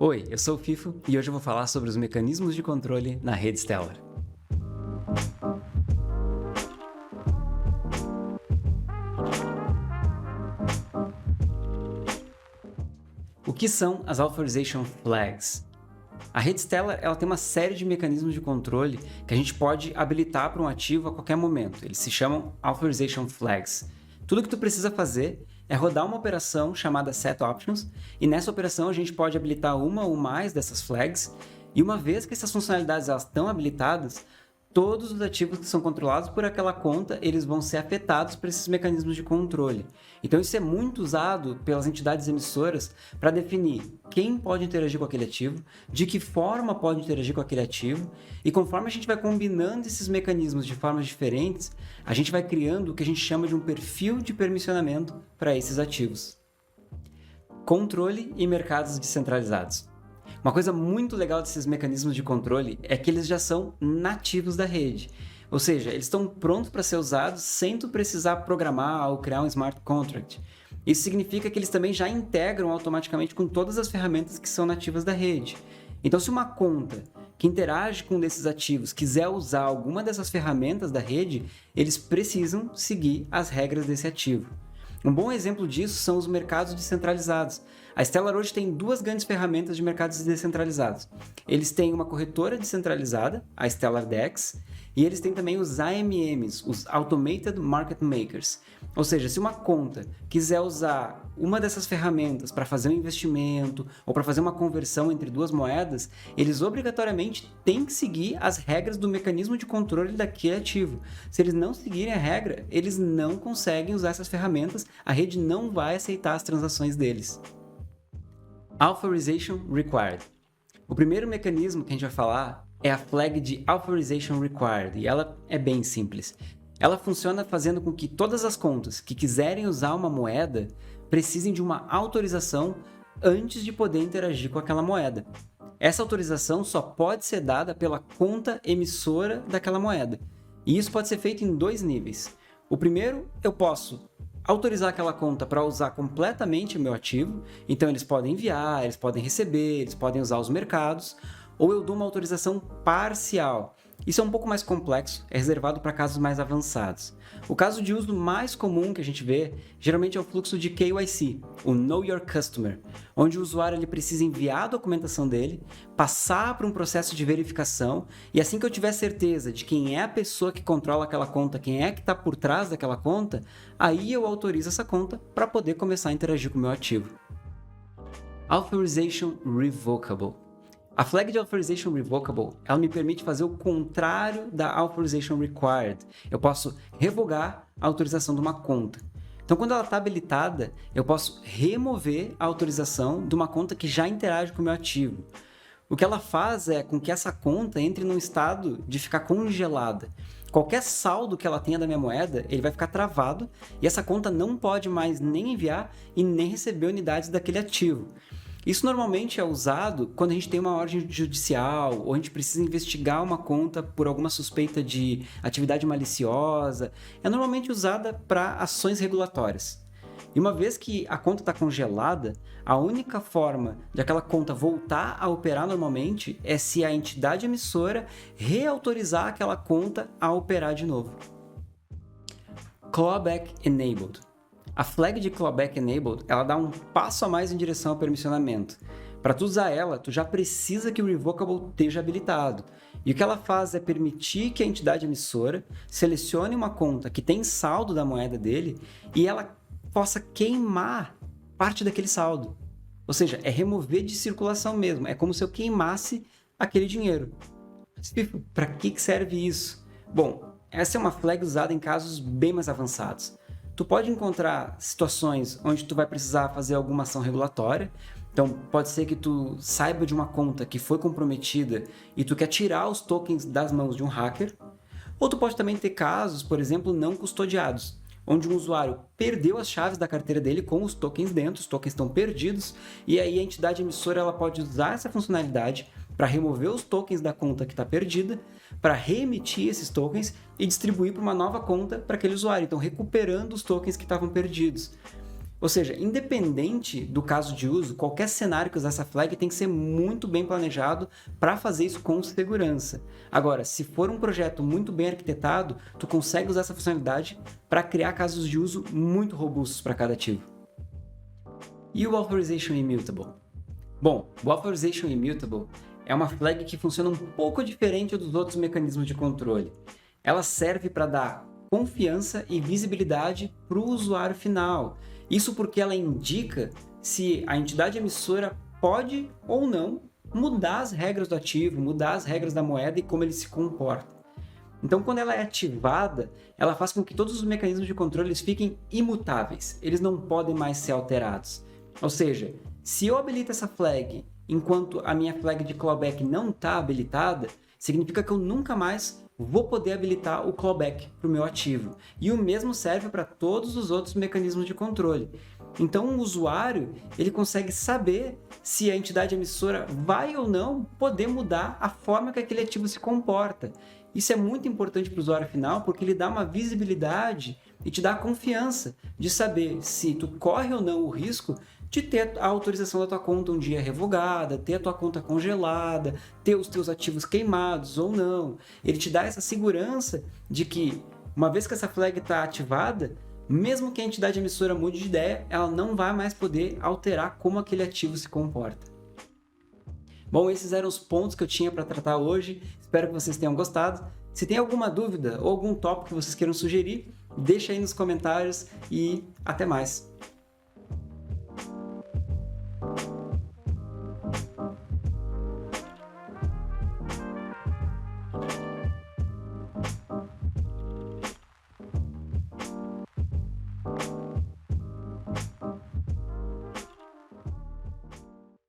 Oi, eu sou o Fifo e hoje eu vou falar sobre os mecanismos de controle na rede Stellar. O que são as Authorization Flags? A rede Stellar ela tem uma série de mecanismos de controle que a gente pode habilitar para um ativo a qualquer momento. Eles se chamam Authorization Flags. Tudo que tu precisa fazer é rodar uma operação chamada Set Options, e nessa operação a gente pode habilitar uma ou mais dessas flags, e uma vez que essas funcionalidades elas estão habilitadas, todos os ativos que são controlados por aquela conta, eles vão ser afetados por esses mecanismos de controle. Então isso é muito usado pelas entidades emissoras para definir quem pode interagir com aquele ativo, de que forma pode interagir com aquele ativo, e conforme a gente vai combinando esses mecanismos de formas diferentes, a gente vai criando o que a gente chama de um perfil de permissionamento para esses ativos. Controle e mercados descentralizados. Uma coisa muito legal desses mecanismos de controle é que eles já são nativos da rede. Ou seja, eles estão prontos para ser usados sem tu precisar programar ou criar um smart contract. Isso significa que eles também já integram automaticamente com todas as ferramentas que são nativas da rede. Então, se uma conta que interage com um desses ativos quiser usar alguma dessas ferramentas da rede, eles precisam seguir as regras desse ativo. Um bom exemplo disso são os mercados descentralizados. A Stellar hoje tem duas grandes ferramentas de mercados descentralizados. Eles têm uma corretora descentralizada, a Stellar DEX, e eles têm também os AMMs, os Automated Market Makers. Ou seja, se uma conta quiser usar uma dessas ferramentas para fazer um investimento ou para fazer uma conversão entre duas moedas, eles obrigatoriamente têm que seguir as regras do mecanismo de controle daquele ativo. Se eles não seguirem a regra, eles não conseguem usar essas ferramentas, a rede não vai aceitar as transações deles. Authorization Required. O primeiro mecanismo que a gente vai falar é a flag de Authorization Required, e ela é bem simples. Ela funciona fazendo com que todas as contas que quiserem usar uma moeda precisem de uma autorização antes de poder interagir com aquela moeda. Essa autorização só pode ser dada pela conta emissora daquela moeda. E isso pode ser feito em dois níveis. O primeiro, eu posso autorizar aquela conta para usar completamente o meu ativo, então eles podem enviar, eles podem receber, eles podem usar os mercados, ou eu dou uma autorização parcial. Isso é um pouco mais complexo, é reservado para casos mais avançados. O caso de uso mais comum que a gente vê, geralmente é o fluxo de KYC, o Know Your Customer, onde o usuário ele precisa enviar a documentação dele, passar por um processo de verificação, e assim que eu tiver certeza de quem é a pessoa que controla aquela conta, quem é que está por trás daquela conta, aí eu autorizo essa conta para poder começar a interagir com o meu ativo. Authorization Revocable. A flag de Authorization Revocable, ela me permite fazer o contrário da Authorization Required. Eu posso revogar a autorização de uma conta. Então, quando ela está habilitada, eu posso remover a autorização de uma conta que já interage com o meu ativo. O que ela faz é com que essa conta entre num estado de ficar congelada. Qualquer saldo que ela tenha da minha moeda, ele vai ficar travado e essa conta não pode mais nem enviar e nem receber unidades daquele ativo. Isso normalmente é usado quando a gente tem uma ordem judicial ou a gente precisa investigar uma conta por alguma suspeita de atividade maliciosa. É normalmente usada para ações regulatórias. E uma vez que a conta está congelada, a única forma de aquela conta voltar a operar normalmente é se a entidade emissora reautorizar aquela conta a operar de novo. Clawback Enabled. A flag de Clawback Enabled, ela dá um passo a mais em direção ao permissionamento. Para tu usar ela, tu já precisa que o Revocable esteja habilitado. E o que ela faz é permitir que a entidade emissora selecione uma conta que tem saldo da moeda dele e ela possa queimar parte daquele saldo. Ou seja, é remover de circulação mesmo. É como se eu queimasse aquele dinheiro. Para que serve isso? Bom, essa é uma flag usada em casos bem mais avançados. Tu pode encontrar situações onde tu vai precisar fazer alguma ação regulatória. Então, pode ser que tu saiba de uma conta que foi comprometida e tu quer tirar os tokens das mãos de um hacker. Ou tu pode também ter casos, por exemplo, não custodiados, onde um usuário perdeu as chaves da carteira dele com os tokens dentro, os tokens estão perdidos, e aí a entidade emissora ela pode usar essa funcionalidade para remover os tokens da conta que está perdida, para reemitir esses tokens e distribuir para uma nova conta para aquele usuário, então recuperando os tokens que estavam perdidos. Ou seja, independente do caso de uso, qualquer cenário que usar essa flag tem que ser muito bem planejado para fazer isso com segurança. Agora, se for um projeto muito bem arquitetado, tu consegue usar essa funcionalidade para criar casos de uso muito robustos para cada ativo. E o Authorization Immutable? Bom, o Authorization Immutable é uma flag que funciona um pouco diferente dos outros mecanismos de controle. Ela serve para dar confiança e visibilidade para o usuário final. Isso porque ela indica se a entidade emissora pode ou não mudar as regras do ativo, mudar as regras da moeda e como ele se comporta. Então, quando ela é ativada, ela faz com que todos os mecanismos de controle eles fiquem imutáveis, eles não podem mais ser alterados. Ou seja, se eu habilito essa flag enquanto a minha flag de clawback não está habilitada, significa que eu nunca mais vou poder habilitar o clawback para o meu ativo. E o mesmo serve para todos os outros mecanismos de controle. Então, o usuário ele consegue saber se a entidade emissora vai ou não poder mudar a forma que aquele ativo se comporta. Isso é muito importante para o usuário final porque ele dá uma visibilidade e te dá a confiança de saber se tu corre ou não o risco de ter a autorização da tua conta um dia revogada, ter a tua conta congelada, ter os teus ativos queimados ou não. Ele te dá essa segurança de que, uma vez que essa flag está ativada, mesmo que a entidade emissora mude de ideia, ela não vai mais poder alterar como aquele ativo se comporta. Bom, esses eram os pontos que eu tinha para tratar hoje. Espero que vocês tenham gostado. Se tem alguma dúvida ou algum tópico que vocês queiram sugerir, deixa aí nos comentários e até mais.